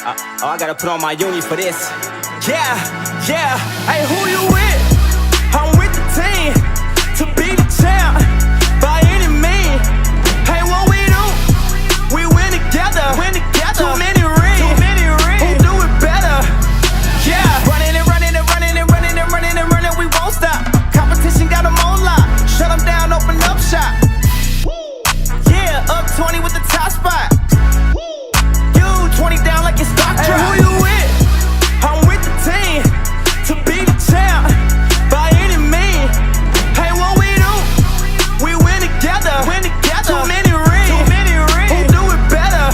I gotta put on my uni for this. Yeah, yeah. Hey, who you with? I'm with the team to be the champ by any means. Hey, what we do? We win together. Too many rings. Who do it better? Yeah. Running and running and running and running and running and running. We won't stop. Competition got them on lock. Shut them down, open up shop. Yeah, up 20 with the top spot. 20 down like it's stock drop. Hey, who you with? I'm with the team to be the champ by any means. Hey, what we do? We win together. Too many rings. Who do it better?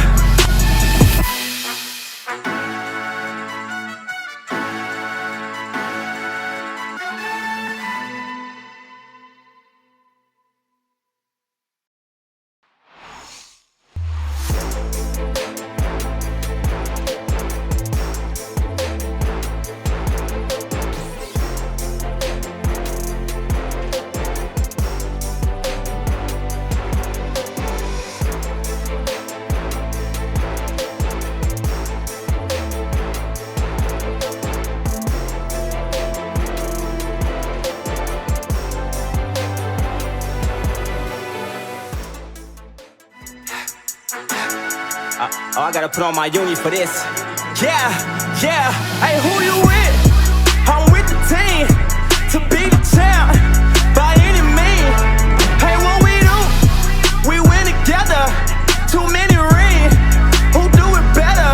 I gotta put on my uni for this. Yeah, yeah. Hey, who you with? I'm with the team to be the champ by any means. Hey, what we do? We win together. Too many rings. Who do it better?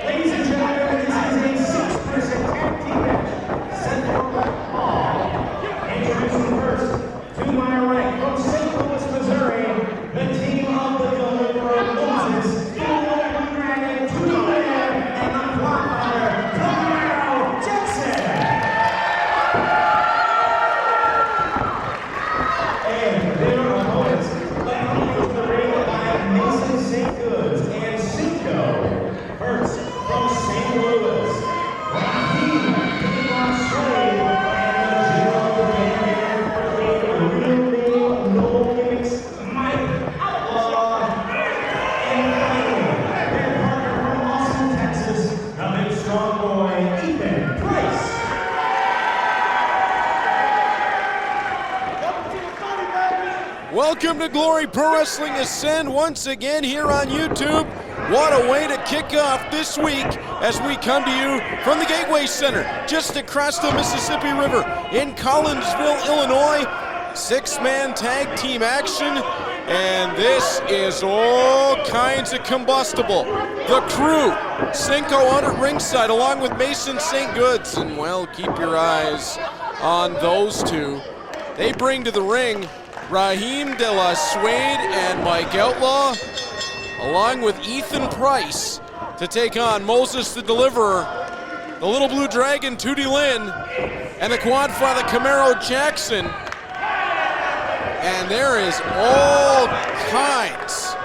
Ladies and gentlemen, this is a 6-person tag team match. Set for brawl. Introducing first, to my right, from St. Louis, Missouri, the team of the deliverer Moses, the Blue Dragon, Tootie, and the Blockbuster, Camaro Jackson. And their opponents, led into the ring by Mason St. Goods and Cinco. First, from St. Louis, Rahim, Delmar, Suede, and the real name, no gimmicks, Outlaw, and finally, their partner from Austin, Texas, the big strong boy, Ethan Price. Welcome to Glory Pro Wrestling Ascend once again here on YouTube. What a way to kick off this week as we come to you from the Gateway Center, just across the Mississippi River in Collinsville, Illinois. 6-man tag team action, and this is all kinds of combustible. The crew, Cinco on at ringside along with Mason St. Goods, and well, keep your eyes on those two. They bring to the ring Rahim de la Suede and Mike Outlaw, along with Ethan Price to take on Moses the Deliverer, the Little Blue Dragon Tootie Lynn, and the Quadfather Camaro Jackson. And there is all kinds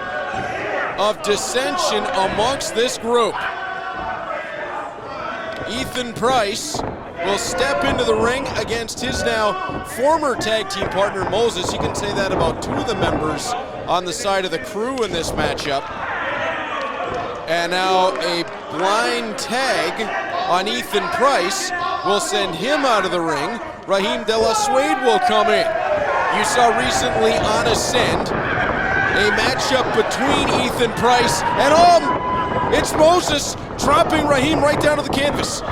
of dissension amongst this group. Ethan Price will step into the ring against his now former tag team partner Moses. You can say that about two of the members on the side of the crew in this matchup. And now a blind tag on Ethan Price will send him out of the ring. Rahim de la Suede will come in. You saw recently on Ascend a matchup between Ethan Price and it's Moses dropping Rahim right down to the canvas.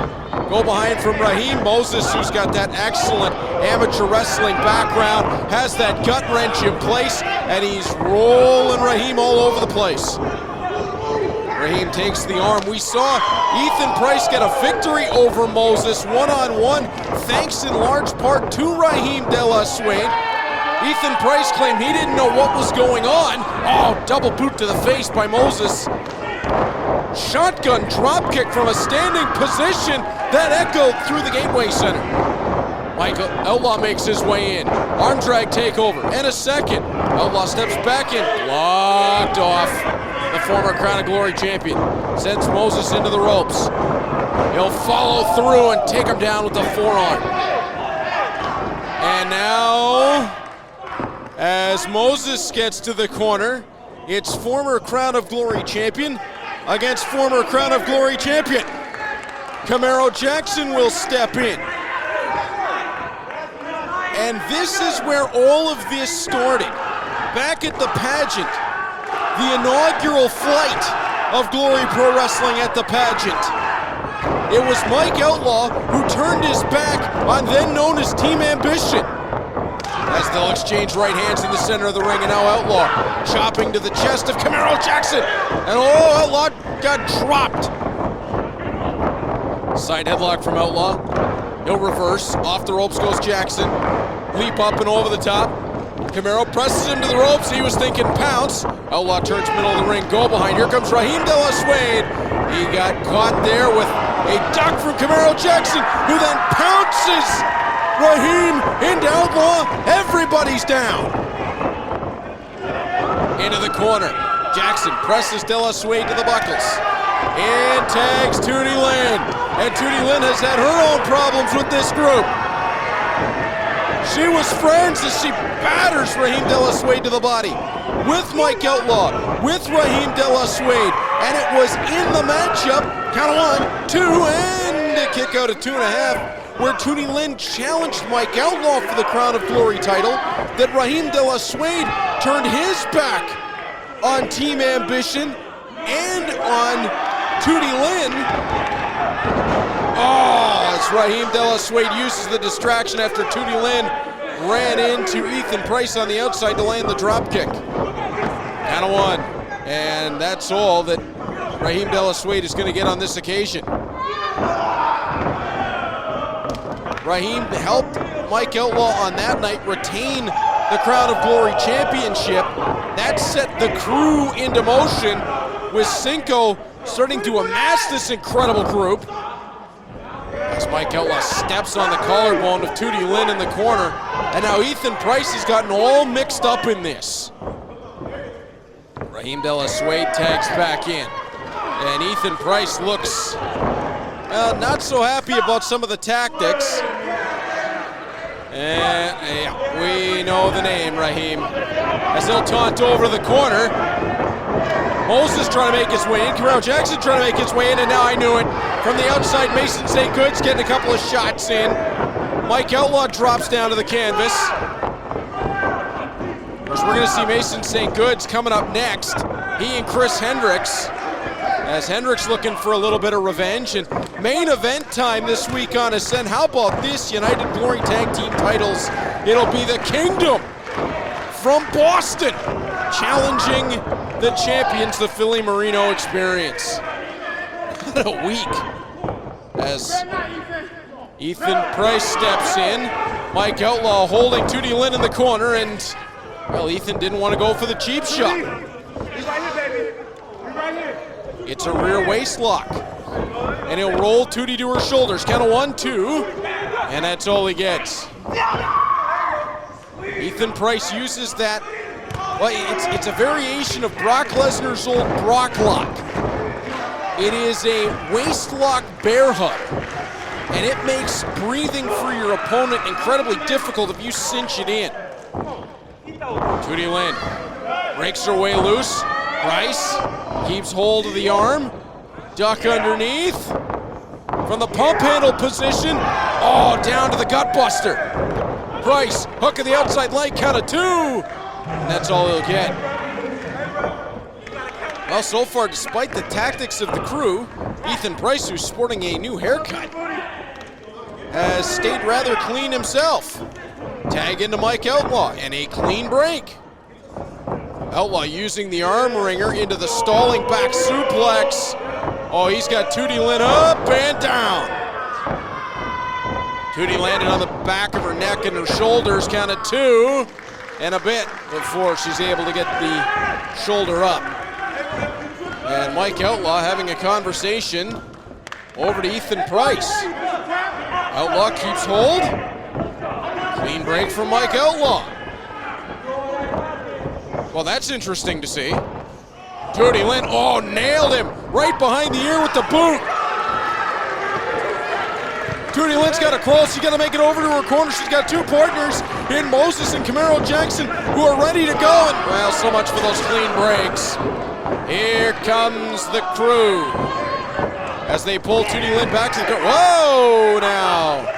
Go behind from Rahim. Moses, who's got that excellent amateur wrestling background, has that gut wrench in place, and he's rolling Rahim all over the place. Rahim takes the arm. We saw Ethan Price get a victory over Moses one-on-one, thanks in large part to Rahim de la Suede. Ethan Price claimed he didn't know what was going on. Oh, double boot to the face by Moses. Shotgun dropkick from a standing position that echoed through the Gateway Center. Michael Outlaw makes his way in. Arm drag takeover, and a second. Outlaw steps back in, blocked off. The former Crown of Glory champion sends Moses into the ropes. He'll follow through and take him down with the forearm. And now, as Moses gets to the corner, It's former Crown of Glory champion against former Crown of Glory champion. Camaro Jackson will step in. And this is where all of this started. Back at the pageant, the inaugural flight of Glory Pro Wrestling at the pageant. It was Mike Outlaw who turned his back on then known as Team Ambition. As they'll exchange right hands in the center of the ring, and now Outlaw chopping to the chest of Camaro Jackson. And Outlaw got dropped. Side headlock from Outlaw. He'll reverse. Off the ropes goes Jackson. Leap up and over the top. Camaro presses him to the ropes. He was thinking pounce. Outlaw turns middle of the ring. Go behind. Here comes Rahim de la Suede. He got caught there with a duck from Camaro Jackson, who then pounces Rahim into Outlaw. Everybody's down. Into the corner. Jackson presses de la Suede to the buckles. And tags Tootie Lynn. And Tootie Lynn has had her own problems with this group. She was friends as she batters Rahim de la Suede to the body. With Mike Outlaw, with Rahim de la Suede. And it was in the matchup, count of 1, 2, and a kick out of 2.5, where Tootie Lynn challenged Mike Outlaw for the Crown of Glory title, that Rahim de la Suede turned his back on Team Ambition and on Tootie Lynn. Oh, as Rahim de la Suede uses the distraction after Tootie Lynn ran into Ethan Price on the outside to land the drop kick. Count of 1. And that's all that Rahim de la Suede is going to get on this occasion. Rahim helped Mike Outlaw on that night retain the Crown of Glory Championship. That set the crew into motion, with Cinco starting to amass this incredible group. As Mike Outlaw steps on the collarbone of Tootie Lynn in the corner. And now Ethan Price has gotten all mixed up in this. Rahim de la Suede tags back in. And Ethan Price looks, well, not so happy about some of the tactics. And yeah, we know the name, Rahim. As they'll taunt over the corner. Moses trying to make his way in. Camaro Jackson trying to make his way in, and now I knew it. From the outside, Mason St. Good's getting a couple of shots in. Mike Outlaw drops down to the canvas. Of course, we're going to see Mason St. Good's coming up next. He and Chris Hendrix. As Hendrix looking for a little bit of revenge. And main event time this week on Ascend. How about this? United Glory Tag Team titles. It'll be the Kingdom from Boston challenging the champions, the Philly Marino Experience. What a week. As Ethan Price steps in. Mike Outlaw holding Tootie Lynn in the corner, and, well, Ethan didn't want to go for the cheap shot. He's right here, baby. He's right here. It's a rear waist lock. And he'll roll Tootie to her shoulders. Count of 1, 2, and that's all he gets. Ethan Price uses that. Well, it's a variation of Brock Lesnar's old Brock lock. It is a waist lock bear hug, and it makes breathing for your opponent incredibly difficult if you cinch it in. Tootie Lynn breaks her way loose. Price keeps hold of the arm. Duck underneath. From the pump handle position. Oh, down to the gut buster. Price, hook of the outside leg, count of 2. And that's all he'll get. Well, so far, despite the tactics of the crew, Ethan Price, who's sporting a new haircut, has stayed rather clean himself. Tag into Mike Outlaw, and a clean break. Outlaw using the arm wringer into the stalling back suplex. Oh, he's got Tootie Lynn up and down. Tootie landed on the back of her neck and her shoulders, count of 2 and a bit before she's able to get the shoulder up. And Mike Outlaw having a conversation over to Ethan Price. Outlaw keeps hold. Clean break from Mike Outlaw. Well, that's interesting to see. Tootie Lynn, oh, nailed him right behind the ear with the boot. Tootie Lynn's got to crawl. She's got to make it over to her corner. She's got two partners in Moses and Camaro Jackson who are ready to go. And, well, so much for those clean breaks. Here comes the crew as they pull Tootie Lynn back to the car. Whoa, now.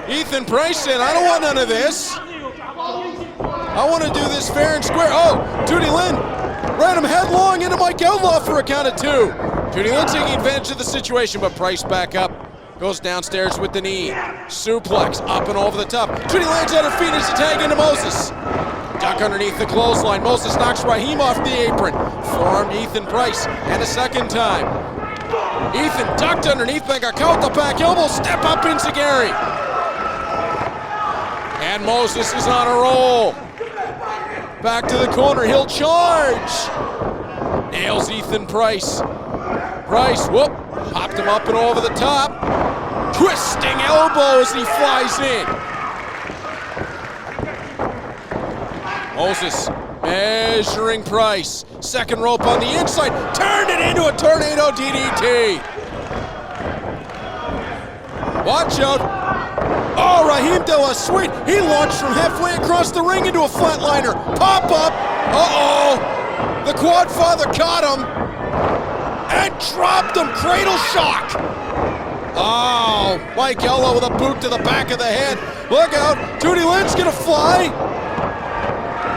Ethan Price said, I don't want none of this. I want to do this fair and square. Oh, Tootie Lynn ran him headlong into Mike Outlaw for a count of two. Tootie Lynn taking advantage of the situation, but Price back up. Goes downstairs with the knee. Suplex up and over the top. Tootie lands on her feet as a tag into Moses. Duck underneath the clothesline. Moses knocks Rahim off the apron. Forearm to Ethan Price, and a second time. Ethan ducked underneath, but got caught with the back elbow. Step up into Gary. And Moses is on a roll. Back to the corner, he'll charge. Nails Ethan Price. Price, whoop, popped him up and over the top. Twisting elbow as he flies in. Moses measuring Price. Second rope on the inside, turned it into a tornado DDT. Watch out. Oh, Rahim de la Suede, he launched from halfway across the ring into a flatliner. Pop up. Uh-oh. The quad father caught him and dropped him. Cradle shock. Oh, Mike Outlaw with a boot to the back of the head. Look out, Tootie Lynn's gonna fly.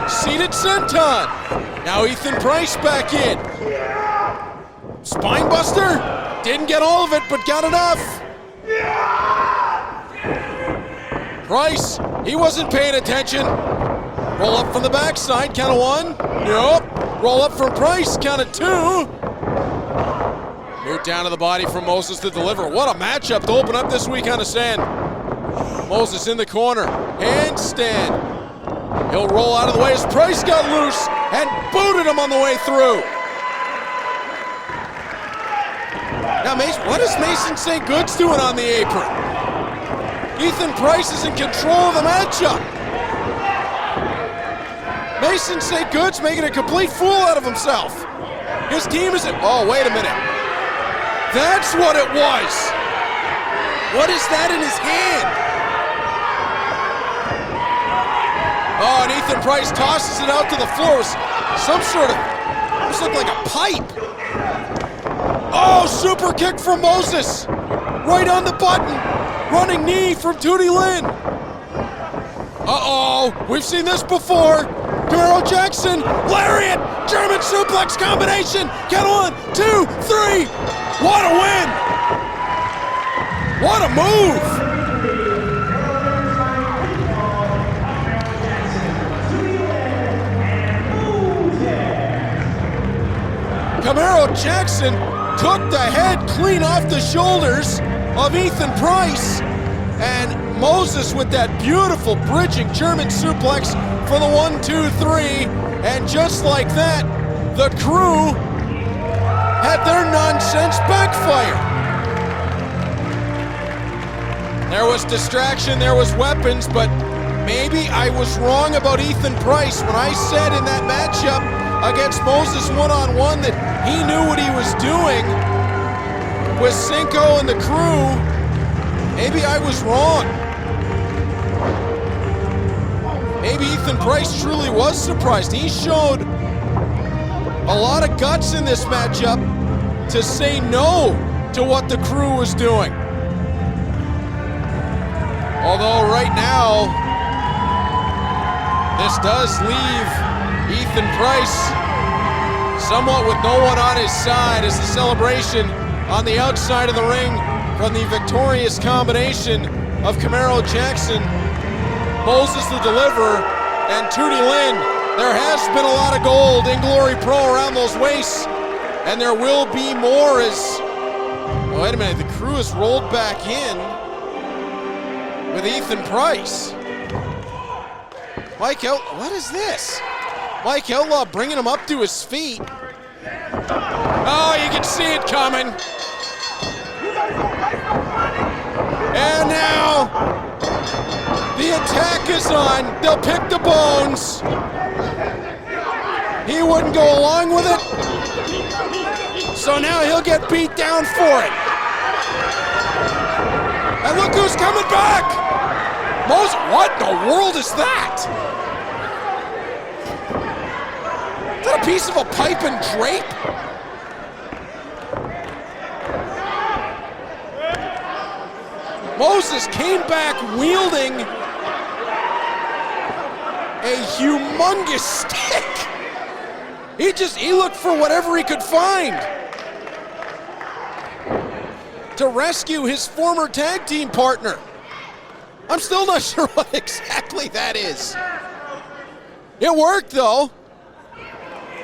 Seated senton. Now Ethan Price back in. Spinebuster. Didn't get all of it, but got enough. Price, he wasn't paying attention. Roll up from the backside, count of one. Nope. Roll up from Price, count of two. Boot down to the body from Moses to deliver. What a matchup to open up this week on the sand. Moses in the corner, handstand. He'll roll out of the way as Price got loose and booted him on the way through. Now, Mason, what is Mason St. Good's doing on the apron? Ethan Price is in control of the matchup. Mason St. Good's making a complete fool out of himself. His team is oh, wait a minute. That's what it was. What is that in his hand? Oh, and Ethan Price tosses it out to the floor. Some sort of, looks like a pipe. Oh, super kick from Moses. Right on the button. Running knee from Tootie Lynn. Uh-oh, we've seen this before. Camaro Jackson, lariat, German suplex combination. Count 1, 2, 3. What a win. What a move. Camaro Jackson took the head clean off the shoulders of Ethan Price, and Moses with that beautiful bridging German suplex for the 1, 2, 3, and just like that, the crew had their nonsense backfire. There was distraction, there was weapons, but maybe I was wrong about Ethan Price when I said in that matchup against Moses one-on-one that he knew what he was doing with Cinco and the crew. Maybe I was wrong. Maybe Ethan Price truly was surprised. He showed a lot of guts in this matchup to say no to what the crew was doing. Although right now, this does leave Ethan Price somewhat with no one on his side as the celebration on the outside of the ring from the victorious combination of Camaro Jackson, Moses the Deliverer, and Tootie Lynn. There has been a lot of gold in Glory Pro around those waists, and there will be more as, oh, wait a minute, the crew has rolled back in with Ethan Price. Mike Outlaw, what is this? Mike Outlaw bringing him up to his feet. Oh, you can see it coming. And now, the attack is on. They'll pick the bones. He wouldn't go along with it. So now he'll get beat down for it. And look who's coming back! Moses, what in the world is that? Is that a piece of a pipe and drape? Moses came back wielding a humongous stick. He looked for whatever he could find to rescue his former tag team partner. I'm still not sure what exactly that is. It worked though.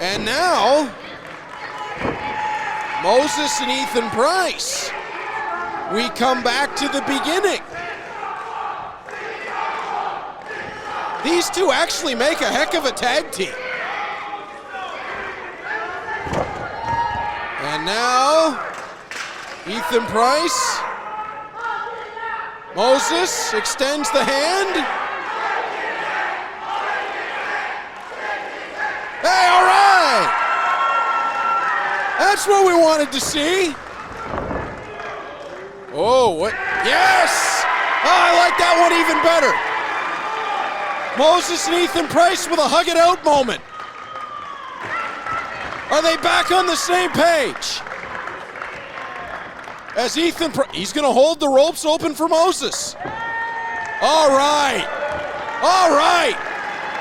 And now, Moses and Ethan Price, we come back to the beginning. These two actually make a heck of a tag team. And now, Ethan Price, Moses extends the hand. Hey, all right! That's what we wanted to see. Oh, what? Yes! Oh, I like that one even better. Moses and Ethan Price with a hug it out moment. Are they back on the same page? As he's going to hold the ropes open for Moses. All right. All right.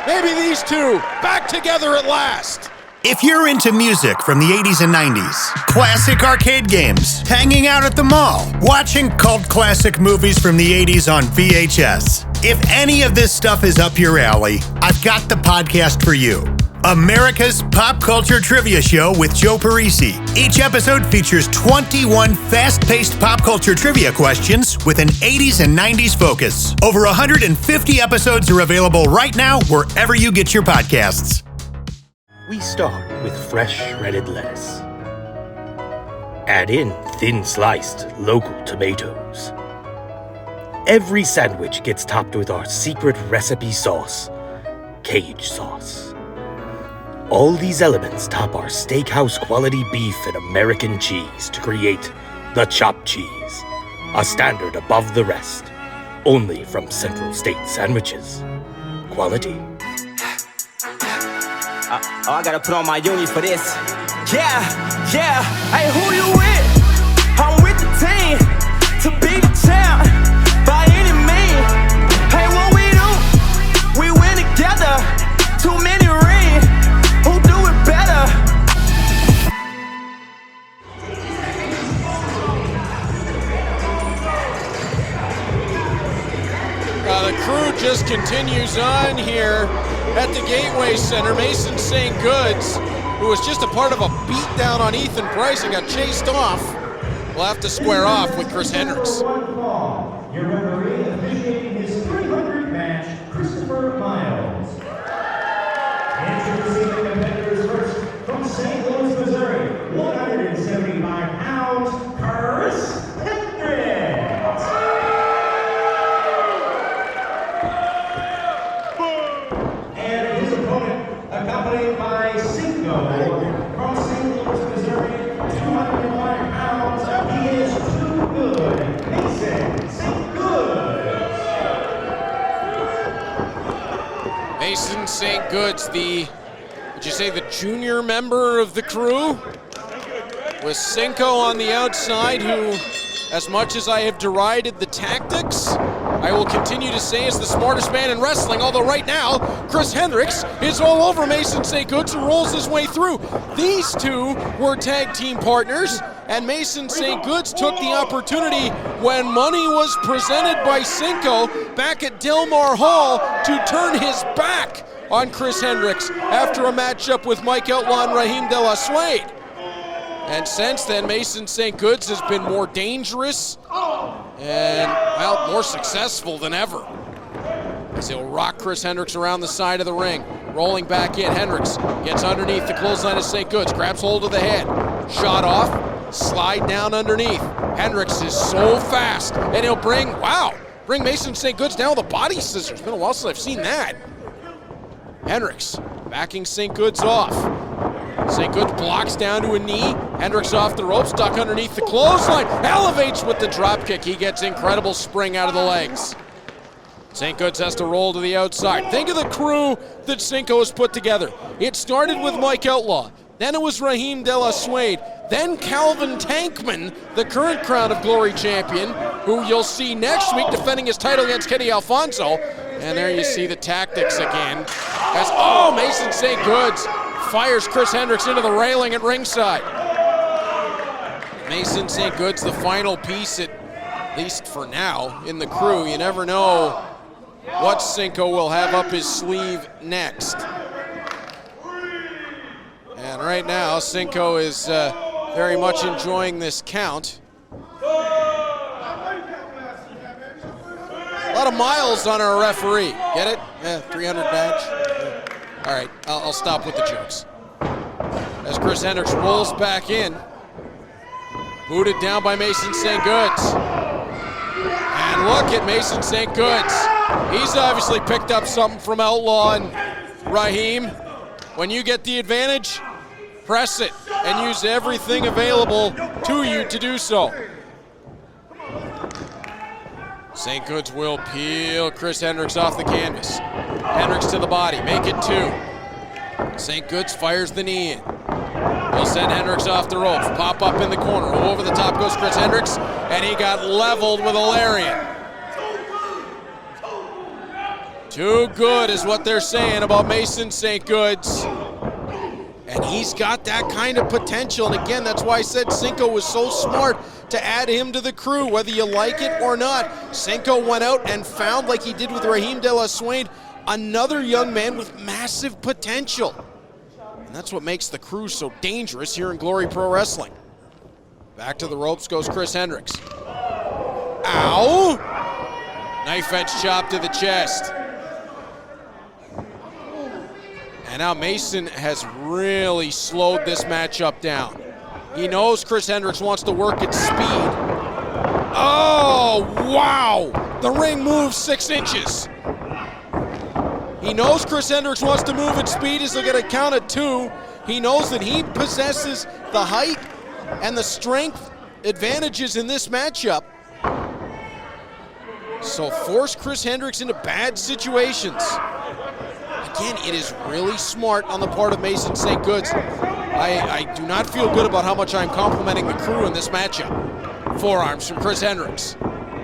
Maybe these two back together at last. If you're into music from the 80s and 90s, classic arcade games, hanging out at the mall, watching cult classic movies from the 80s on VHS, if any of this stuff is up your alley, I've got the podcast for you. America's Pop Culture Trivia Show with Joe Parisi. Each episode features 21 fast-paced pop culture trivia questions with an 80s and 90s focus. Over 150 episodes are available right now wherever you get your podcasts. We start with fresh shredded lettuce. Add in thin-sliced local tomatoes. Every sandwich gets topped with our secret recipe sauce, Cage sauce. All these elements top our steakhouse quality beef and American cheese to create the chopped cheese, a standard above the rest, only from Central State Sandwiches. Quality. I gotta put on my uni for this. Yeah. Hey, who you with? I'm with the team to be the champ by any means. Hey, what we do? We win together. Too many rings. Who do it better? The crew just continues on here at the Gateway Center. Mason St. Goods, who was just a part of a beatdown on Ethan Price and got chased off, will have to square off with Chris Hendrix. Your referee officiating his 300th match, Christopher Miles. Introducing the competitors first from St. Louis, Missouri, 175 pounds, Chris Hendrix. And his opponent, accompanied by Cinco from St. Louis, Missouri, 205 pounds. He is too good. Mason St. Goods. Mason St. Goods, would you say the junior member of the crew? With Cinco on the outside, who, as much as I have derided the tactics, I will continue to say is the smartest man in wrestling, although right now, Chris Hendrix is all over Mason St. Goods and rolls his way through. These two were tag team partners, and Mason St. Goods took the opportunity when money was presented by Cinco back at Delmar Hall to turn his back on Chris Hendrix after a matchup with Mike Outlaw and Rahim de la Suede. And since then, Mason St. Goods has been more dangerous and, well, more successful than ever, as he'll rock Chris Hendrix around the side of the ring. Rolling back in, Hendrix gets underneath the clothesline of St. Goods, grabs hold of the head, shot off, slide down underneath. Hendrix is so fast, and he'll bring Mason St. Goods down with a body scissors. It's been a while since I've seen that. Hendrix backing St. Goods off. St. Goods blocks down to a knee. Hendrix off the ropes, stuck underneath the clothesline. Elevates with the drop kick. He gets incredible spring out of the legs. St. Goods has to roll to the outside. Think of the crew that Cinco has put together. It started with Mike Outlaw. Then it was Rahim Suede. Then Calvin Tankman, the current Crown of Glory champion, who you'll see next week defending his title against Kenny Alfonso. And there you see the tactics again. As, Mason St. Goods fires Chris Hendrix into the railing at ringside. Mason St. Goods, the final piece, at least for now, in the crew. You never know what Cinco will have up his sleeve next. And right now, Cinco is very much enjoying this count. A lot of miles on our referee. Get it? Yeah, 300 badge. Yeah. All right, I'll stop with the jokes. As Chris Hendrix rolls back in, booted down by Mason St. Goods. And look at Mason St. Goods. He's obviously picked up something from Outlaw and Rahim. When you get the advantage, press it and use everything available to you to do so. St. Goods will peel Chris Hendrix off the canvas. Hendrix to the body, make it 2. St. Goods fires the knee in. He'll send Hendrix off the ropes, pop up in the corner. Over the top goes Chris Hendrix, and he got leveled with a lariat. Too good is what they're saying about Mason St. Goods. And he's got that kind of potential. And again, that's why I said Cinco was so smart to add him to the crew, whether you like it or not. Cinco went out and found, like he did with Rahim Suede, another young man with massive potential. And that's what makes the crew so dangerous here in Glory Pro Wrestling. Back to the ropes goes Chris Hendrix. Ow! Knife edge chop to the chest. And now Mason has really slowed this matchup down. He knows Chris Hendrix wants to work at speed. Oh, wow! The ring moves 6 inches. He knows Chris Hendrix wants to move at speed as they'll get a count of 2. He knows that he possesses the height and the strength advantages in this matchup. So force Chris Hendrix into bad situations. Again, it is really smart on the part of Mason St. Goods. I do not feel good about how much I'm complimenting the crew in this matchup. Forearms from Chris Hendrix.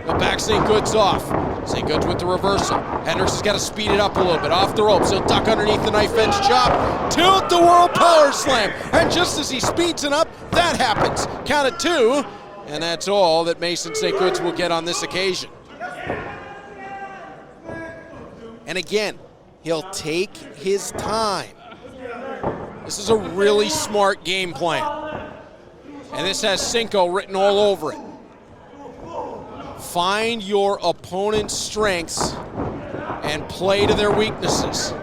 But back St. Goods off. St. Goods with the reversal. Hendrix has got to speed it up a little bit. Off the ropes. He'll duck underneath the knife edge chop. Tilt the world power slam. And just as he speeds it up, that happens. Count of 2. And that's all that Mason St. Goods will get on this occasion. And again, he'll take his time. This is a really smart game plan. And this has Cinco written all over it. Find your opponent's strengths and play to their weaknesses.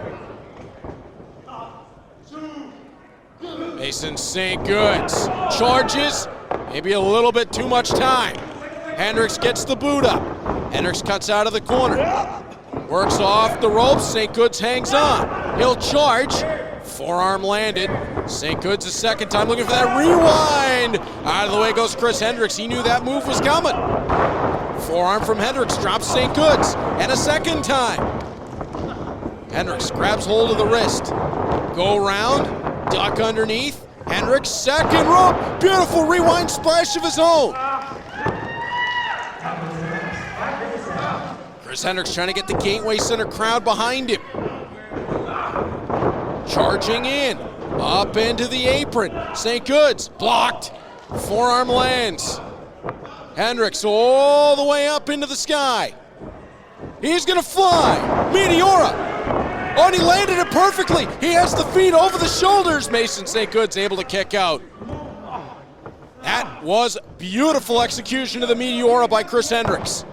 Mason St. Goods charges, maybe a little bit too much time. Hendrix gets the boot up. Hendrix cuts out of the corner. Works off the ropes, St. Goods hangs on. He'll charge, forearm landed. St. Goods a second time looking for that rewind. Out of the way goes Chris Hendrix, he knew that move was coming. Forearm from Hendrix drops St. Goods, and a second time. Hendrix grabs hold of the wrist. Go around, duck underneath. Hendrix, second rope, beautiful rewind splash of his own. Chris Hendrix trying to get the Gateway Center crowd behind him. Charging in, up into the apron. St. Goods, blocked. Forearm lands. Hendrix all the way up into the sky. He's gonna fly. Meteora. Oh, and he landed it perfectly. He has the feet over the shoulders. Mason St. Goods able to kick out. That was beautiful execution of the Meteora by Chris Hendrix.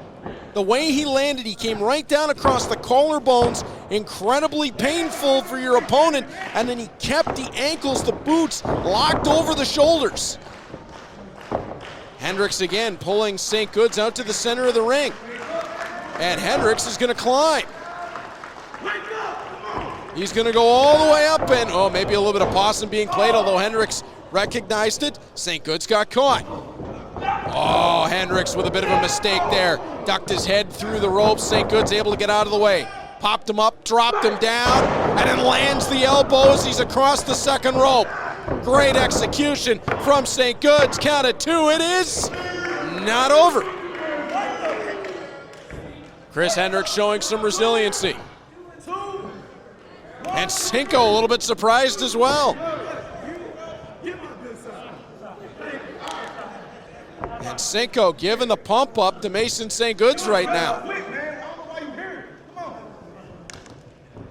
The way he landed, he came right down across the collarbones, incredibly painful for your opponent, and then he kept the ankles, the boots, locked over the shoulders. Hendrix again pulling St. Goods out to the center of the ring. And Hendrix is gonna climb. He's going to go all the way up and, oh, maybe a little bit of possum being played, although Hendrix recognized it. St. Good's got caught. Oh, Hendrix with a bit of a mistake there. Ducked his head through the ropes. St. Good's able to get out of the way. Popped him up, dropped him down, and then lands the elbows. He's across the second rope. Great execution from St. Good's. Count of 2. It is not over. Chris Hendrix showing some resiliency. And Cinco a little bit surprised as well. And Cinco giving the pump up to Mason St. Good's right now.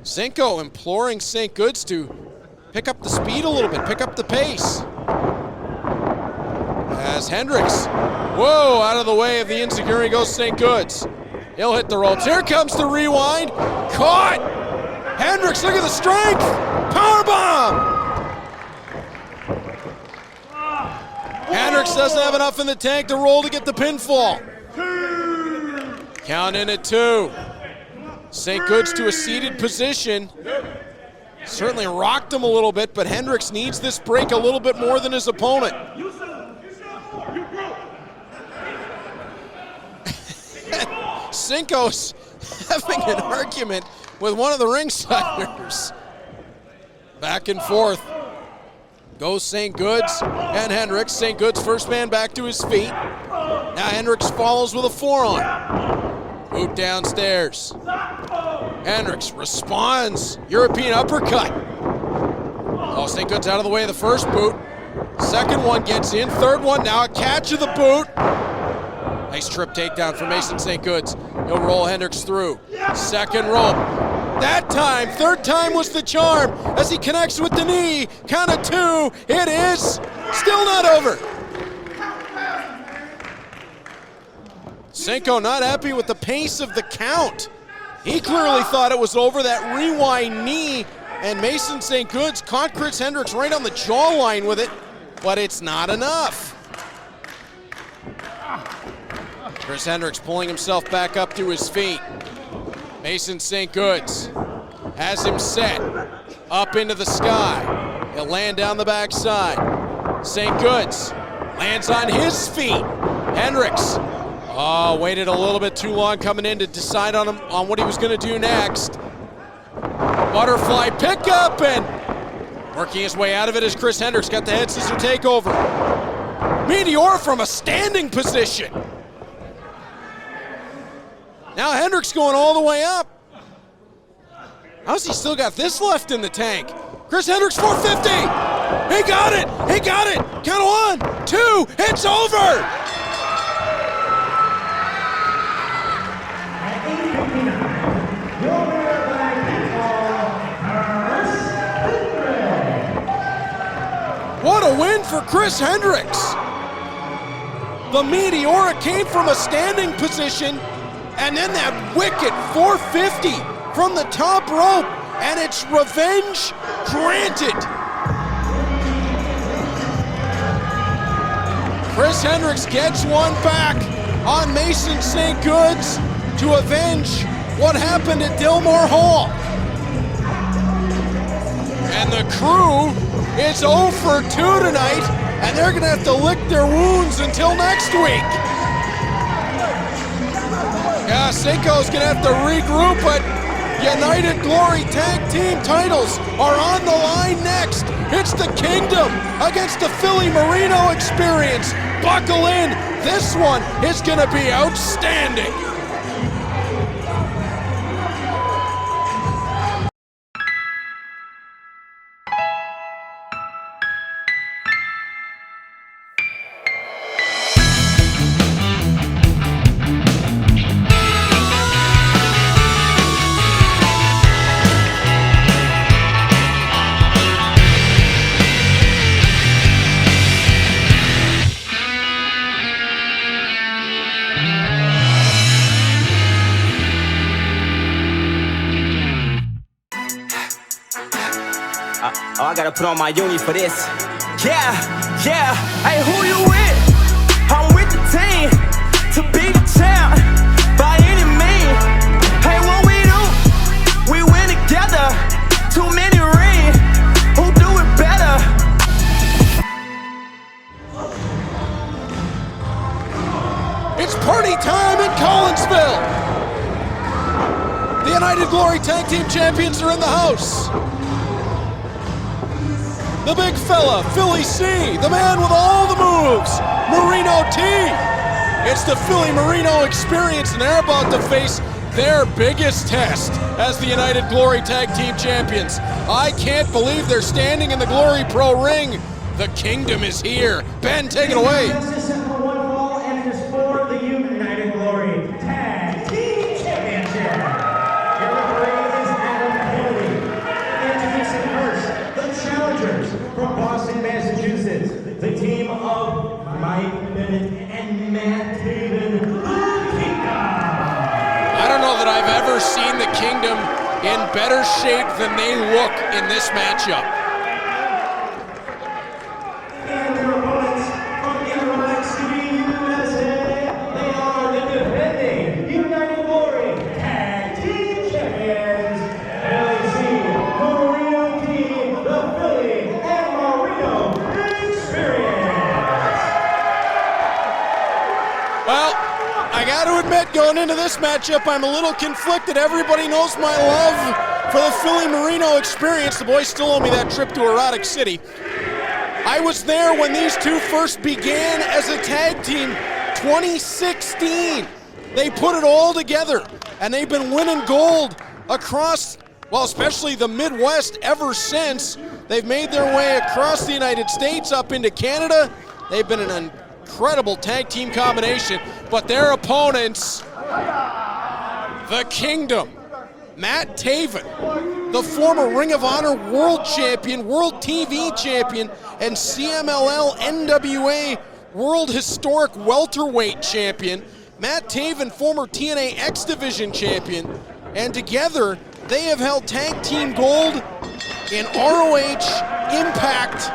Cinco imploring St. Good's to pick up the speed a little bit, pick up the pace. As Hendrix, whoa, out of the way of the insecurity goes St. Good's. He'll hit the ropes. Here comes the rewind. Caught! Hendrix, look at the strength! Powerbomb! Hendrix doesn't have enough in the tank to roll to get the pinfall. Count in at 2. St. Good's to a seated position. Certainly rocked him a little bit, but Hendrix needs this break a little bit more than his opponent. Cinco's having an argument with one of the ringsiders. Back and forth goes St. Good's and Hendrix. St. Good's first man back to his feet. Now Hendrix follows with a forearm. Boot downstairs. Hendrix responds. European uppercut. Oh, St. Good's out of the way of the first boot. Second one gets in. Third one, now a catch of the boot. Nice trip takedown for Mason St. Good's. He'll roll Hendrix through. Second rope. That time, third time was the charm as he connects with the knee. Count of 2. It is still not over. Cinco not happy with the pace of the count. He clearly thought it was over. That rewind knee, and Mason St. Good's caught Chris Hendrix right on the jawline with it, but it's not enough. Chris Hendrix pulling himself back up to his feet. Mason St. Good's has him set up into the sky. He'll land down the backside. St. Good's lands on his feet. Hendrix, waited a little bit too long coming in to decide on what he was going to do next. Butterfly pickup and working his way out of it as Chris Hendrix got the head scissor takeover. Meteor from a standing position. Now Hendrix going all the way up. How's he still got this left in the tank? Chris Hendrix 450. He got it. He got it. Count of 1, 2. It's over. What a win for Chris Hendrix. The Meteora came from a standing position, and then that wicked 450 from the top rope, and it's revenge granted. Chris Hendrix gets one back on Mason St. Good's to avenge what happened at Delmar Hall. And the crew is 0 for 2 tonight, and they're gonna have to lick their wounds until next week. Yeah, Cinco's gonna have to regroup, but United Glory Tag Team titles are on the line next. It's the Kingdom against the Philly Marino Experience. Buckle in, this one is gonna be outstanding. I gotta put on my uni for this. Yeah, yeah. Hey, who you with? I'm with the team to be the champ by any means. Hey, what we do? We win together to Nashville. The United Glory Tag Team Champions are in the house. The big fella, Philly C, the man with all the moves, Marino T. It's the Philly Marino experience, and they're about to face their biggest test as the United Glory Tag Team Champions. I can't believe they're standing in the Glory Pro ring. The Kingdom is here. Ben, take it away. This is set for one fall, and it is for the United Glory Tag Team Championship. Your referee is Adam Kennedy. Introducing first, the challengers from Boston, Massachusetts, the team of Mike Bennett and Matt Taven. I don't know that I've ever seen the Kingdom in better shape than they look in this matchup. And their opponents from the NXT USA, they are the defending United Glory Tag Team Champions, LC, Marino Team, the Philly and Marino Experience. Well, I got to admit, going into this matchup, I'm a little conflicted. Everybody knows my love for the Philly Marino Experience. The boys still owe me that trip to Erotic City. I was there when these two first began as a tag team, 2016. They put it all together, and they've been winning gold across, well, especially the Midwest ever since. They've made their way across the United States up into Canada. They've been an incredible tag team combination, but their opponents, the Kingdom, Matt Taven, the former Ring of Honor World Champion, World TV Champion, and CMLL NWA World Historic Welterweight Champion. Matt Taven, former TNA X Division Champion, and together they have held tag team gold in ROH, Impact,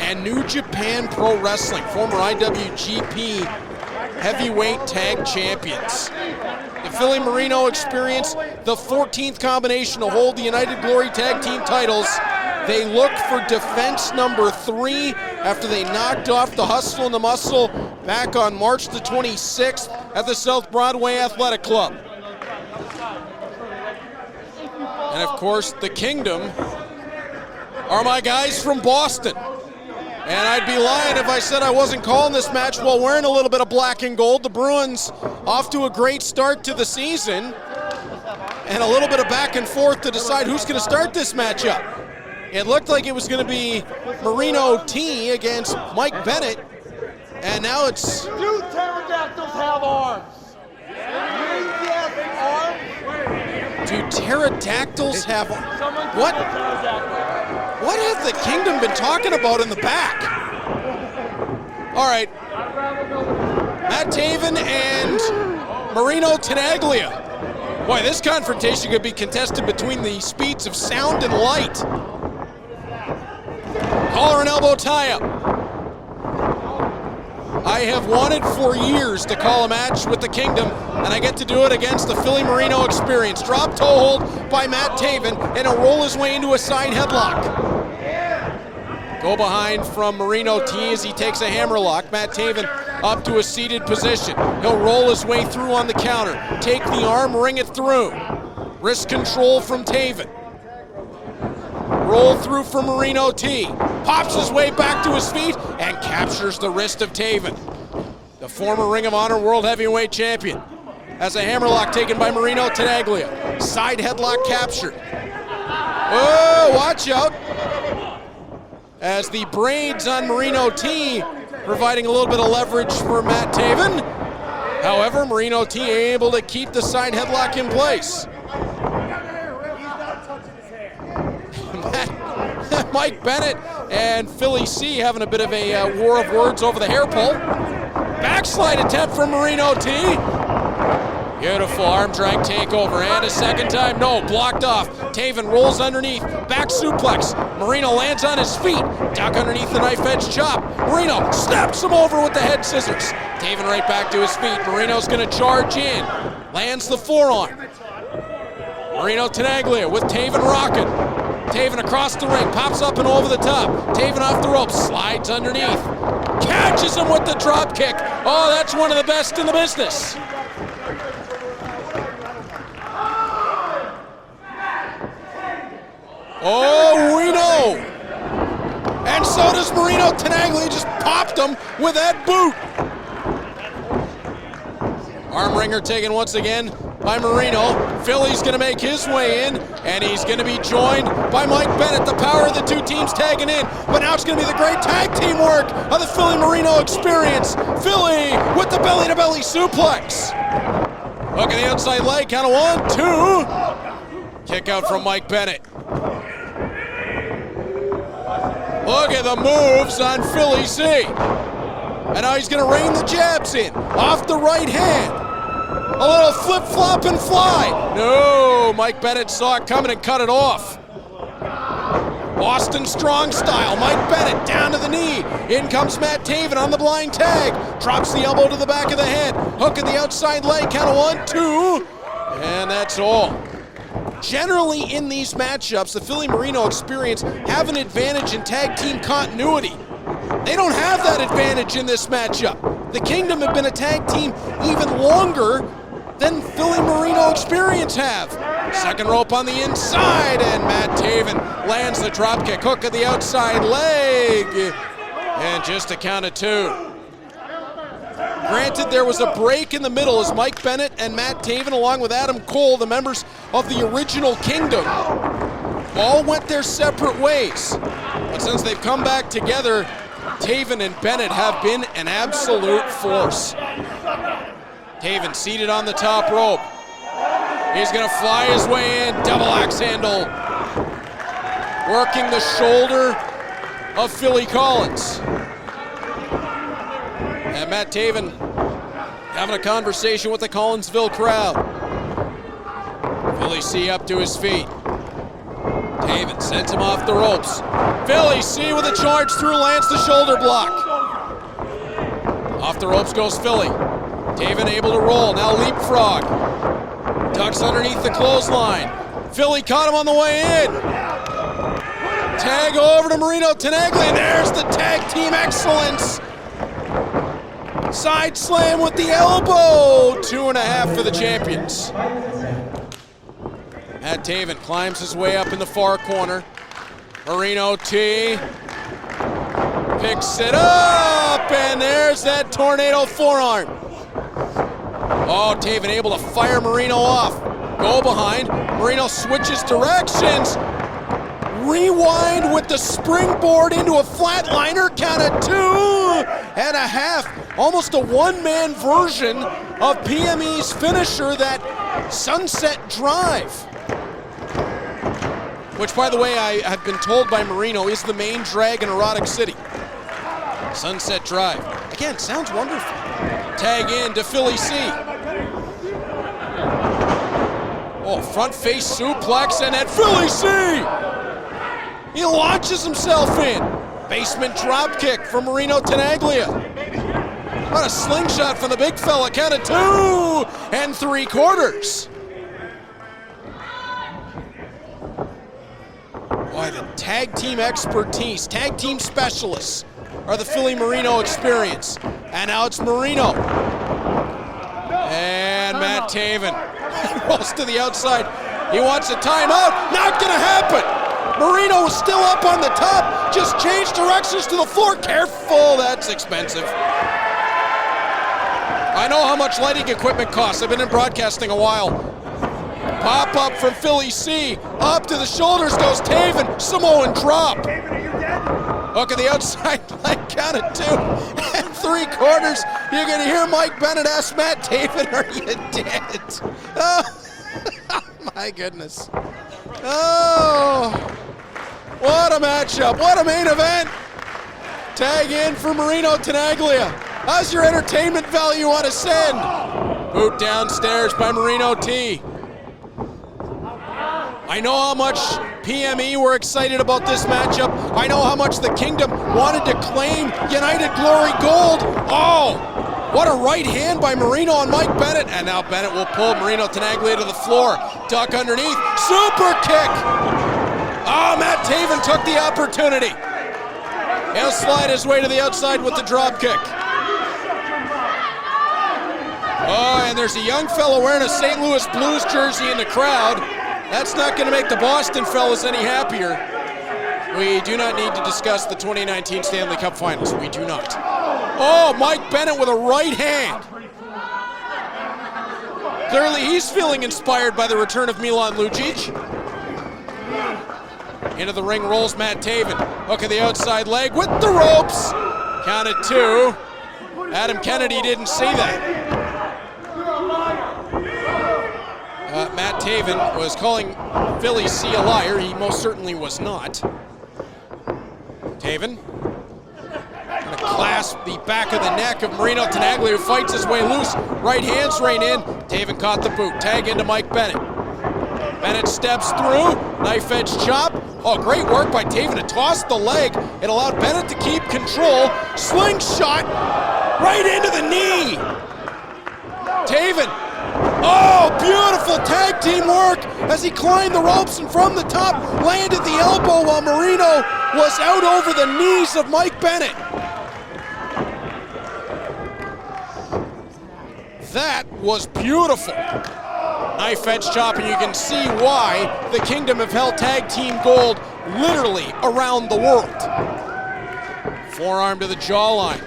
and New Japan Pro Wrestling, former IWGP Heavyweight Tag Champions. The Philly Marino Experience, the 14th combination to hold the United Glory Tag Team titles. They look for defense number 3 after they knocked off the Hustle and the Muscle back on March the 26th at the South Broadway Athletic Club. And of course, the Kingdom are my guys from Boston. And I'd be lying if I said I wasn't calling this match while wearing a little bit of black and gold. The Bruins off to a great start to the season, and a little bit of back and forth to decide who's going to start this matchup. It looked like it was going to be Marino T against Mike Bennett, and now it's... Do pterodactyls have arms? Yes, arms. Do pterodactyls have... What? What have the Kingdom been talking about in the back? All right. Matt Taven and Marino Tenaglia. Boy, this confrontation could be contested between the speeds of sound and light. Collar and elbow tie-up. I have wanted for years to call a match with the Kingdom, and I get to do it against the Philly Marino Experience. Drop toe hold by Matt Taven, and he'll roll his way into a side headlock. Go behind from Marino T as he takes a hammerlock. Matt Taven up to a seated position. He'll roll his way through on the counter. Take the arm, ring it through. Wrist control from Taven. Roll through from Marino T. Pops his way back to his feet and captures the wrist of Taven. The former Ring of Honor World Heavyweight Champion has a hammerlock taken by Marino Tenaglia. Side headlock captured. Oh, watch out. As the braids on Marino T providing a little bit of leverage for Matt Taven. However, Marino T able to keep the side headlock in place. Mike Bennett and Philly C having a bit of a war of words over the hair pull. Backslide attempt from Marino T. Beautiful arm drag takeover, and a second time, no, blocked off. Taven rolls underneath, back suplex. Marino lands on his feet, duck underneath the knife edge chop. Marino snaps him over with the head scissors. Taven right back to his feet. Marino's gonna charge in, lands the forearm. Marino Tenaglia with Taven rocking. Taven across the ring, pops up and over the top. Taven off the ropes, slides underneath. Catches him with the drop kick. Oh, that's one of the best in the business. Oh, we know. And so does Marino Tenaglia, just popped him with that boot. Arm wringer taken once again by Marino. Philly's gonna make his way in, and he's gonna be joined by Mike Bennett. The power of the two teams tagging in, but now it's gonna be the great tag team work of the Philly Marino experience. Philly with the belly-to-belly suplex. Hook at the outside leg, count of 1, 2. Kick out from Mike Bennett. Look at the moves on Philly C. And now he's gonna rain the jabs in, off the right hand. A little flip-flop and fly. No, Mike Bennett saw it coming and cut it off. Boston Strong style, Mike Bennett down to the knee. In comes Matt Taven on the blind tag. Drops the elbow to the back of the head. Hook at the outside leg, count of 1, 2. And that's all. Generally in these matchups, the Philly Marino experience have an advantage in tag team continuity. They don't have that advantage in this matchup. The Kingdom have been a tag team even longer than Philly Marino experience have. Second rope on the inside, and Matt Taven lands the dropkick. Hook at the outside leg, and just a count of 2. Granted, there was a break in the middle as Mike Bennett and Matt Taven, along with Adam Cole, the members of the original Kingdom, all went their separate ways. But since they've come back together, Taven and Bennett have been an absolute force. Taven seated on the top rope. He's gonna fly his way in, double axe handle. Working the shoulder of Philly Collins. And Matt Taven having a conversation with the Collinsville crowd. Philly C up to his feet. Taven sends him off the ropes. Philly C with a charge through, lands the shoulder block. Off the ropes goes Philly. Taven able to roll, now leapfrog. Tucks underneath the clothesline. Philly caught him on the way in. Tag over to Marino Tenaglia, and there's the tag team excellence. Side slam with the elbow. 2.5 for the champions. Matt Taven climbs his way up in the far corner. Marino T picks it up, and there's that tornado forearm. Oh, Taven able to fire Marino off. Go behind. Marino switches directions. Rewind with the springboard into a flatliner. Count of 2.5. Almost a one-man version of PME's finisher, that Sunset Drive. Which, by the way, I have been told by Marino is the main drag in Erotic City. Sunset Drive. Again, sounds wonderful. Tag in to Philly C. Oh, front face suplex, and then Philly C! He launches himself in. Basement drop kick from Marino Tenaglia. What a slingshot from the big fella. Count of 2 3/4. Boy, the tag team expertise, tag team specialists are the Philly Marino experience. And now it's Marino. And Matt Taven rolls to the outside. He wants a timeout. Not gonna happen. Marino is still up on the top. Just changed directions to the floor. Careful, that's expensive. I know how much lighting equipment costs. I've been in broadcasting a while. Pop up from Philly C. Up to the shoulders goes Taven. Samoan drop. Hook at the outside leg, count of 2 3/4. You're going to hear Mike Bennett ask Matt Taven, are you dead? Oh, my goodness. Oh, what a matchup. What a main event. Tag in for Marino Tenaglia. How's your entertainment value on ascend? Boot downstairs by Marino T. I know how much PME were excited about this matchup. I know how much the Kingdom wanted to claim United Glory Gold. Oh, what a right hand by Marino on Mike Bennett. And now Bennett will pull Marino Tenaglia to the floor. Duck underneath, super kick. Oh, Matt Taven took the opportunity. He'll slide his way to the outside with the drop kick. Oh, and there's a young fellow wearing a St. Louis Blues jersey in the crowd. That's not going to make the Boston fellas any happier. We do not need to discuss the 2019 Stanley Cup Finals. We do not. Oh, Mike Bennett with a right hand. Clearly he's feeling inspired by the return of Milan Lucic. Into the ring rolls Matt Taven. Hook of the outside leg with the ropes. Counted 2. Adam Kennedy didn't see that. Matt Taven was calling Philly C a liar. He most certainly was not. Taven gonna clasp the back of the neck of Marino Tenaglia, who fights his way loose. Right hands rain in. Taven caught the boot. Tag into Mike Bennett. Bennett steps through. Knife edge chop. Oh, great work by Taven to toss the leg. It allowed Bennett to keep control. Slingshot right into the knee. Taven. Oh, beautiful tag team work as he climbed the ropes and from the top landed the elbow while Marino was out over the knees of Mike Bennett. That was beautiful. Knife edge chop, and you can see why the Kingdom have held tag team gold literally around the world. Forearm to the jawline.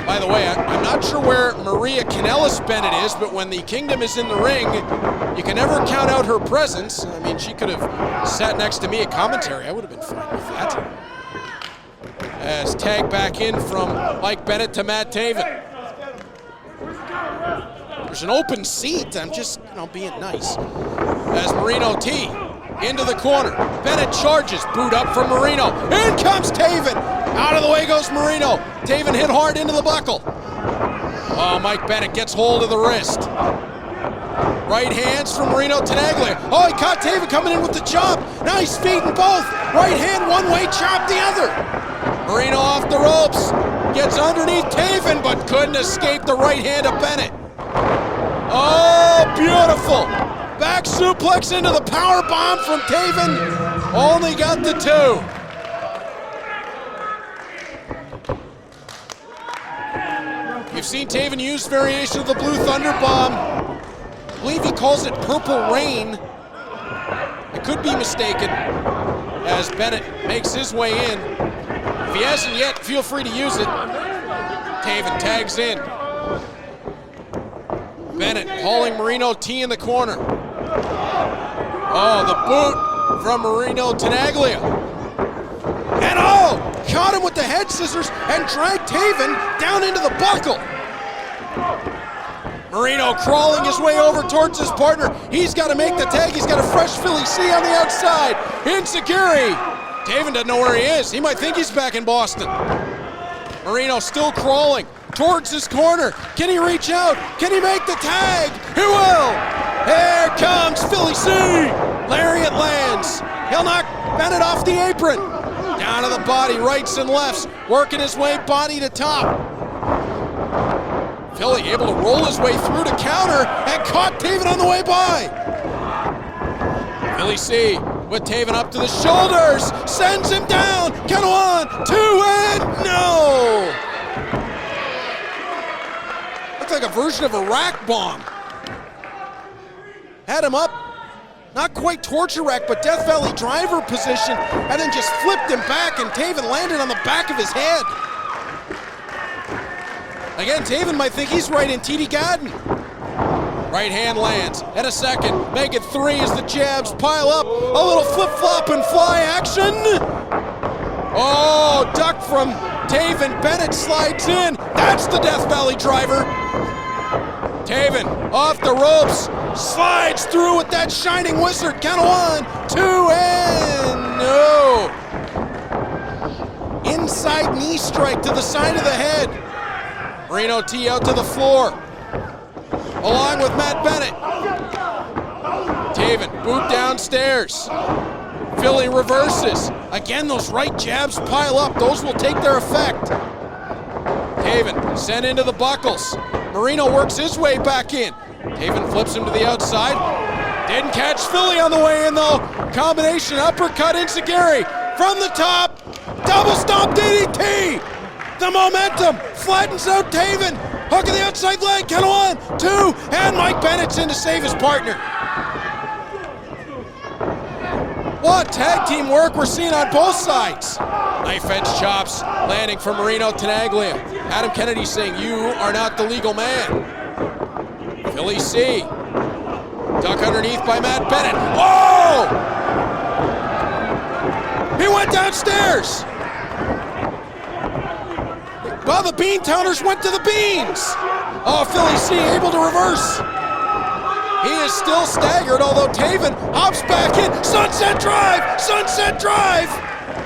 By the way, I'm not sure where Maria Kanellis Bennett is, but when the Kingdom is in the ring, you can never count out her presence. I mean, she could have sat next to me at commentary. I would have been fine with that. As tag back in from Mike Bennett to Matt Taven. There's an open seat. I'm just, being nice. As Marino T into the corner. Bennett charges. Boot up from Marino. In comes Taven. Out of the way goes Marino. Taven hit hard into the buckle. Oh, Mike Bennett gets hold of the wrist. Right hands from Marino Tenaglia. Oh, he caught Taven coming in with the chop. Now he's feeding both. Right hand one way, chop the other. Marino off the ropes. Gets underneath Taven, but couldn't escape the right hand of Bennett. Oh, beautiful. Back suplex into the power bomb from Taven. Only got the 2. You've seen Taven use variation of the Blue Thunder Bomb. I believe he calls it Purple Rain. I could be mistaken, as Bennett makes his way in. If he hasn't yet, feel free to use it. Taven tags in. Bennett hauling Marino T in the corner. Oh, the boot from Marino Tenaglia. And caught him with the head scissors and dragged Taven down into the buckle. Marino crawling his way over towards his partner. He's got to make the tag. He's got a fresh Philly C on the outside. Enziguri. Taven doesn't know where he is. He might think he's back in Boston. Marino still crawling towards his corner. Can he reach out? Can he make the tag? He will. Here comes Philly C. Lariat lands. He'll knock Bennett off the apron. Down to the body, rights and lefts, working his way body to top. Philly able to roll his way through to counter and caught Taven on the way by. Philly C with Taven up to the shoulders, sends him down. Count 1, 2, and no! Looked like a version of a rack bomb. Had him up. Not quite torture rack, but Death Valley driver position, and then just flipped him back, and Taven landed on the back of his head. Again, Taven might think he's right in TD Garden. Right hand lands, and a second. Make it 3 as the jabs pile up. A little flip-flop and fly action. Oh, duck from Taven. Bennett slides in. That's the Death Valley driver. Taven off the ropes, slides through with that shining wizard. Count of 1, 2, and no. Inside knee strike to the side of the head. Marino T out to the floor, along with Matt Bennett. Taven boot downstairs. Philly reverses. Again, those right jabs pile up. Those will take their effect. Taven sent into the buckles. Marino works his way back in. Taven flips him to the outside. Didn't catch Philly on the way in though. Combination uppercut Enziguri from the top. Double stomp DDT. The momentum flattens out Taven. Hook of the outside leg. Count of 1, 2, and Mike Bennett's in to save his partner. What tag team work we're seeing on both sides. Knife edge chops landing from Marino Tenaglia. Adam Kennedy saying, you are not the legal man. Philly C. Duck underneath by Matt Bennett. Oh! He went downstairs. Well, the Beantowners went to the beans. Oh, Philly C able to reverse. He is still staggered, although Taven hops back in. Sunset drive! Sunset drive!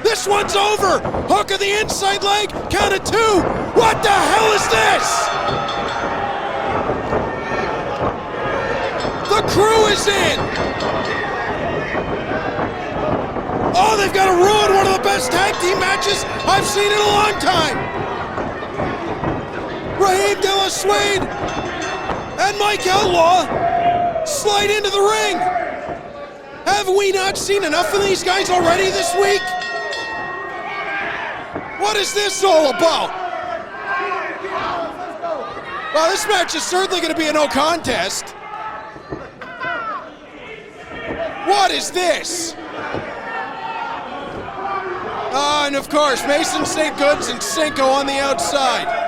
This one's over! Hook of the inside leg, count of 2! What the hell is this? The Crew is in! Oh, they've got to ruin one of the best tag team matches I've seen in a long time! Rahim Suede and Mike Outlaw slide into the ring. Have we not seen enough of these guys already this week? What is this all about? Well, this match is certainly going to be a no contest. What is this? And of course, Mason St. Goods and Cinco on the outside.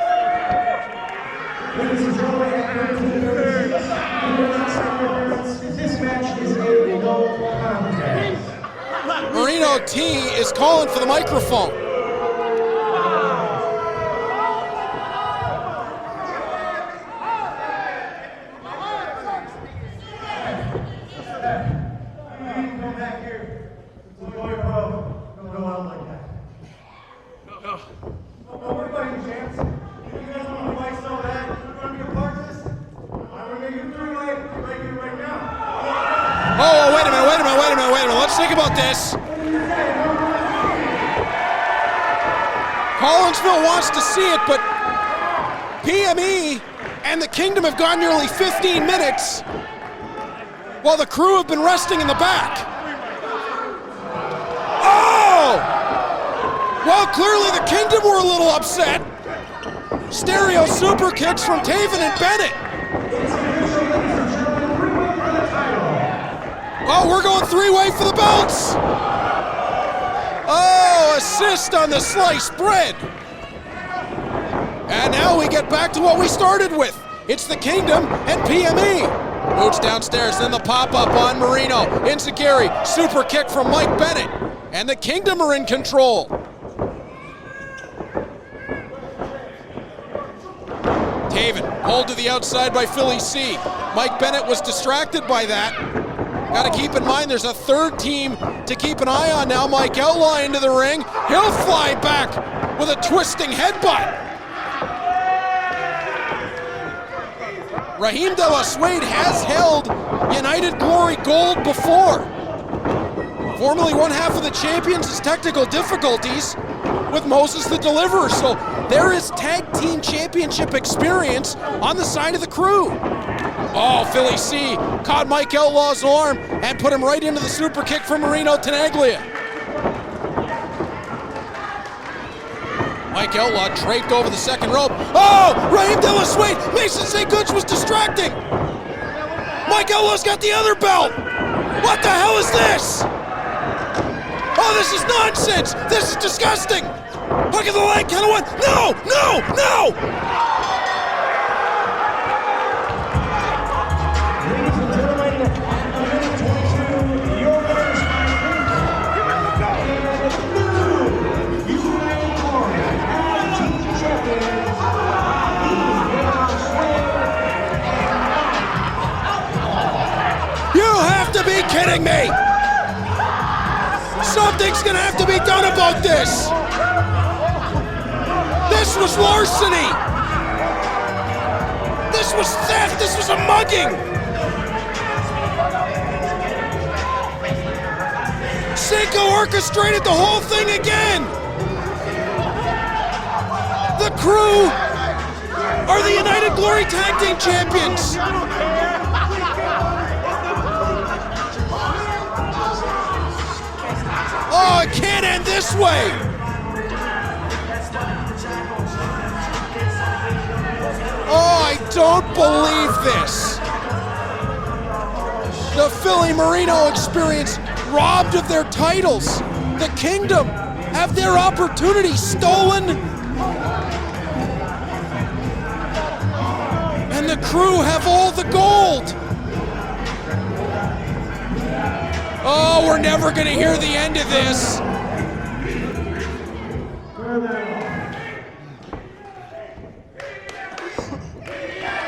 This match is a no contest. Marino T is calling for the microphone. Come back here. Don't go out like that. Don't worry about your chance. You guys want to fight so bad? You're going to be a part of this? I'm going to make you right now. Oh, wait a minute. Let's think about this. Collinsville wants to see it, but PME and the Kingdom have gone nearly 15 minutes while the Crew have been resting in the back. Oh! Well, clearly the Kingdom were a little upset. Stereo super kicks from Taven and Bennett. Oh, we're going 3-way for the belts. Oh, assist on the sliced bread. And now we get back to what we started with. It's the Kingdom and PME. Boots downstairs, then the pop-up on Marino. Enziguri, super kick from Mike Bennett. And the Kingdom are in control. Taven, pulled to the outside by Philly C. Mike Bennett was distracted by that. Got to keep in mind there's a third team to keep an eye on now. Mike Outlaw into the ring. He'll fly back with a twisting headbutt. Rahim Suede has held United Glory Gold before. Formerly one half of the champions' technical difficulties with Moses the Deliverer. So there is tag team championship experience on the side of the Crew. Oh, Philly C caught Mike Outlaw's arm and put him right into the super kick from Marino Tenaglia. Mike Outlaw draped over the second rope. Oh, Rahim Suede, Mason St. Goods was distracting. Mike Outlaw's got the other belt. What the hell is this? Oh, this is nonsense. This is disgusting. Hook of the leg, count of 1. No, no, no. Be kidding me! Something's gonna have to be done about this! This was larceny! This was theft! This was a mugging! Cinco orchestrated the whole thing again! The Crew are the United Glory Tag Team Champions! Oh, it can't end this way! Oh, I don't believe this! The Philly Marino experience robbed of their titles. The Kingdom have their opportunity stolen. And the Crew have all the gold. Oh, we're never gonna hear the end of this.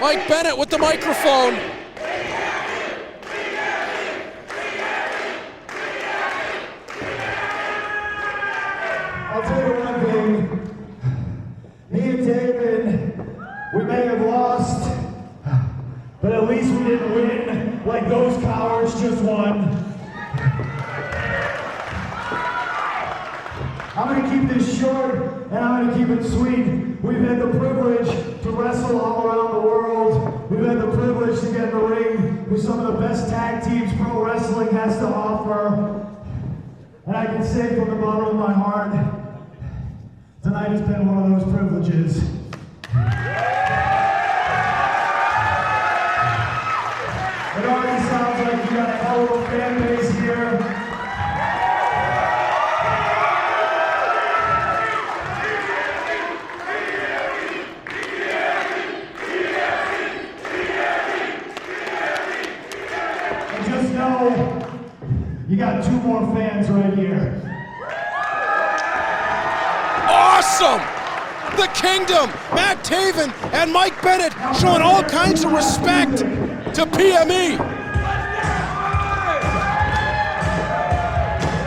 Mike Bennett with the microphone. I'll tell you one thing. Me and David, we may have lost, but at least we didn't win like those cowards just won. I'm gonna keep this short and I'm gonna keep it sweet. We've had the privilege to wrestle all around the world. We've had the privilege to get in the ring with some of the best tag teams pro wrestling has to offer. And I can say from the bottom of my heart, tonight has been one of those privileges. It already sounds like you got a hell of a fan base here. And just know, you got 2 more fans right here. Awesome! The Kingdom, Matt Taven and Mike Bennett showing all kinds of respect to PME.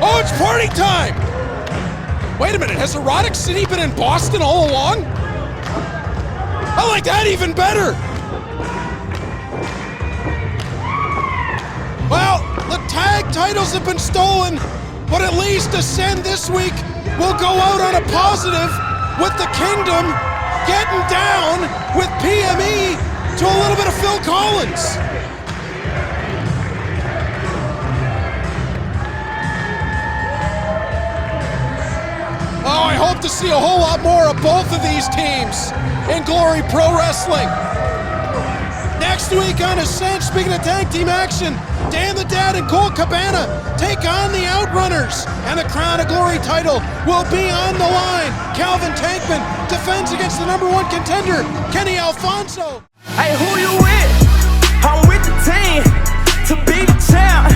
Oh, it's party time! Wait a minute, has Erotic City been in Boston all along? I like that even better! Well, the tag titles have been stolen, but at least Ascend this week will go out on a positive with the Kingdom getting down with PME to a little bit of Phil Collins. Oh, I hope to see a whole lot more of both of these teams in Glory Pro Wrestling. Next week on Ascent, speaking of tag team action, Dan the Dad and Cole Cabana take on the Outrunners, and the Crown of Glory title will be on the line. Calvin Tankman defends against the #1 contender, Kenny Alfonso. Hey, who you with? I'm with the team to be the champ.